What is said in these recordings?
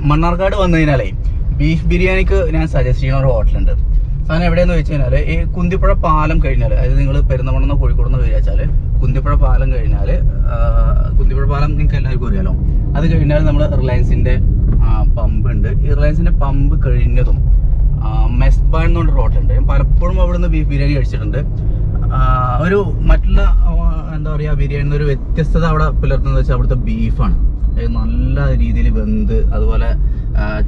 മണ്ണാർക്കാട് വന്നു കഴിഞ്ഞാലേ ബീഫ് ബിരിയാണിക്ക് ഞാൻ സജസ്റ്റ് ചെയ്യുന്ന ഒരു ഹോട്ടലുണ്ട്. സാധനം എവിടെയെന്ന് വെച്ച് കഴിഞ്ഞാൽ ഈ കുന്തിപ്പുഴ പാലം കഴിഞ്ഞാൽ, അതായത് നിങ്ങൾ പെരുന്തമണ്ണെന്ന് കോഴിക്കോട് നിന്ന് വിചാരിച്ചാൽ കുന്തിപ്പുഴ പാലം കഴിഞ്ഞാൽ, കുന്തിപ്പുഴ പാലം നിങ്ങൾക്ക് എല്ലാവർക്കും അറിയാലോ, അത് കഴിഞ്ഞാൽ നമ്മൾ റിലയൻസിൻ്റെ പമ്പ് ഉണ്ട്. ഈ റിലയൻസിൻ്റെ പമ്പ് കഴിഞ്ഞതും മെസ്ബാൻ എന്ന് പറഞ്ഞൊരു ഹോട്ടലുണ്ട്. ഞാൻ പലപ്പോഴും അവിടെ നിന്ന് ബീഫ് ബിരിയാണി കഴിച്ചിട്ടുണ്ട്. ഒരു മറ്റുള്ള എന്താ പറയുക ബിരിയാണി ഒരു വ്യത്യസ്തത അവിടെ പുലർത്തുന്നത് വെച്ചാൽ അവിടുത്തെ ബീഫാണ്. നല്ല രീതിയിൽ വെന്ത് അതുപോലെ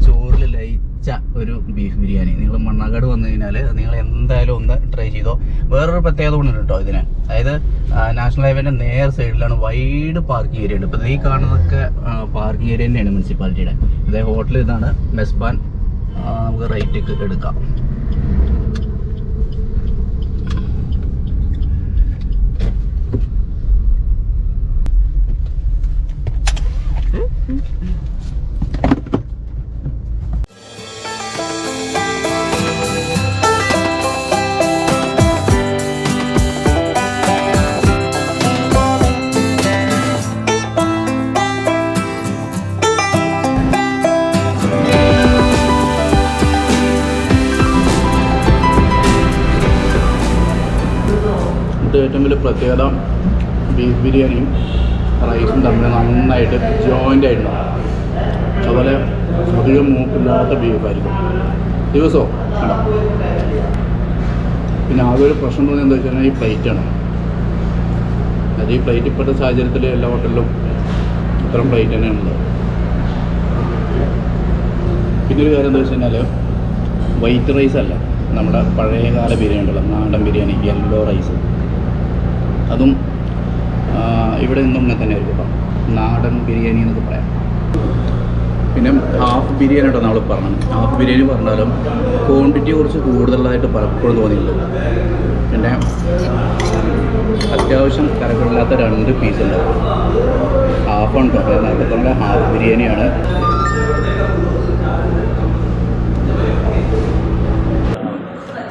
ചോറിൽ ലയിച്ച ഒരു ബീഫ് ബിരിയാണി. നിങ്ങൾ മണ്ണാർക്കാട് വന്നു കഴിഞ്ഞാൽ നിങ്ങൾ എന്തായാലും ഒന്ന് ട്രൈ ചെയ്തോ. വേറൊരു പ്രത്യേകത ഉണ്ട് കേട്ടോ ഇതിന്. അതായത് നാഷണൽ ഹൈവേൻ്റെ നേർ സൈഡിലാണ് വൈഡ് പാർക്കിംഗ് ഏരിയ ഉണ്ട്. ഇപ്പോൾ ഈ കാണുന്നതൊക്കെ പാർക്കിംഗ് ഏരിയ തന്നെയാണ് മുനിസിപ്പാലിറ്റിയുടെ. ഇതേ ഹോട്ടൽ ഇതാണ് മെസ്ബാൻ. നമുക്ക് റൈറ്റ് എടുക്കാം. ഏറ്റവും വലിയ പ്രത്യേകത ബീഫ് ബിരിയാണിയും റൈസും തമ്മിൽ നന്നായിട്ട് ജോയിൻ്റ് ആയിട്ടുണ്ടാവും. അതുപോലെ അധികം മൂക്കില്ലാത്ത ബീഫായിരിക്കും ദിവസവും കണ്ടോ. പിന്നെ ആകെ ഒരു പ്രശ്നം തോന്നിയത് എന്താ വെച്ച് കഴിഞ്ഞാൽ ഈ പ്ലേറ്റാണ്. അത് ഈ പ്ലേറ്റ് ഇപ്പോഴത്തെ സാഹചര്യത്തിൽ എല്ലാ ഹോട്ടലിലും ഇത്തരം പ്ലേറ്റ് തന്നെയാണുള്ളത്. പിന്നെ ഒരു കാര്യം എന്താ വെച്ച് കഴിഞ്ഞാൽ വൈറ്റ് റൈസ് അല്ല, നമ്മുടെ പഴയകാല ബിരിയാണി ഉണ്ടല്ലോ, നാടൻ ബിരിയാണി, യെല്ലോ റൈസ്, അതും ഇവിടെ നിന്നും ഇങ്ങനെ തന്നെ ആയിരിക്കും കേട്ടോ, നാടൻ ബിരിയാണി എന്നൊക്കെ പറയാം. പിന്നെ ഹാഫ് ബിരിയാണി കേട്ടോ നമ്മൾ പറഞ്ഞത്. ഹാഫ് ബിരിയാണി പറഞ്ഞാലും ക്വാണ്ടിറ്റി കുറച്ച് കൂടുതലായിട്ട് പലപ്പോഴും തോന്നിയിട്ടുണ്ട്. പിന്നെ അത്യാവശ്യം കരകളില്ലാത്ത 2 പീസ് ഉണ്ടാവും. ഹാഫാണ് കേട്ടോ, നേരത്തെ ഹാഫ് ബിരിയാണിയാണ്.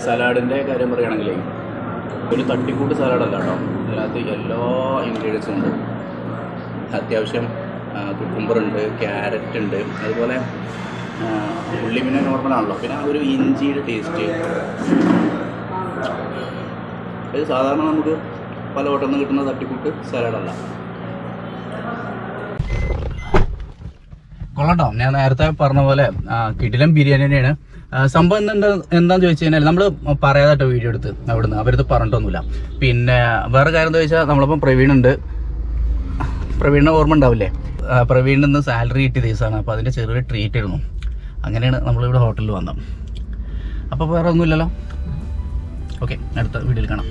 സലാഡിൻ്റെ കാര്യം പറയുകയാണെങ്കിൽ ഒരു തട്ടിക്കൂട്ട് സലാഡല്ല കേട്ടോ. ഇതിനകത്ത് എല്ലാ ഇൻഗ്രീഡിയൻസും ഉണ്ട്. അത്യാവശ്യം കുക്കുംബർ ഉണ്ട്, ക്യാരറ്റ് ഉണ്ട്, അതുപോലെ ഉള്ളി പിന്നെ നോർമലാണല്ലോ. പിന്നെ ഒരു ഇഞ്ചിയുടെ ടേസ്റ്റ്. ഇത് സാധാരണ നമുക്ക് പല ഹോട്ടലിൽ നിന്ന് കിട്ടുന്ന തട്ടിക്കൂട്ട് സലാഡല്ല. കൊള്ളാട്ടോ. ഞാൻ നേരത്തെ പറഞ്ഞ പോലെ കിടിലം ബിരിയാണി തന്നെയാണ്. സംഭവം എന്താണെന്ന് ചോദിച്ചു കഴിഞ്ഞാൽ നമ്മൾ പറയാതായിട്ട് വീഡിയോ എടുത്ത് അവിടുന്ന് അവരത് പറഞ്ഞിട്ടൊന്നുമില്ല. പിന്നെ വേറെ കാര്യം എന്താ ചോദിച്ചാൽ നമ്മളിപ്പം പ്രവീണിനെ ഓർമ്മ ഉണ്ടാവില്ലേ, പ്രവീണിൽ നിന്ന് സാലറി കിട്ടിയ ദിവസമാണ്. അപ്പോൾ അതിൻ്റെ ചെറിയൊരു ട്രീറ്റ് ആയിരുന്നു. അങ്ങനെയാണ് നമ്മളിവിടെ ഹോട്ടലിൽ വന്നത്. അപ്പോൾ വേറെ ഒന്നുമില്ലല്ലോ. ഓക്കെ, അടുത്ത വീഡിയോയിൽ കാണാം.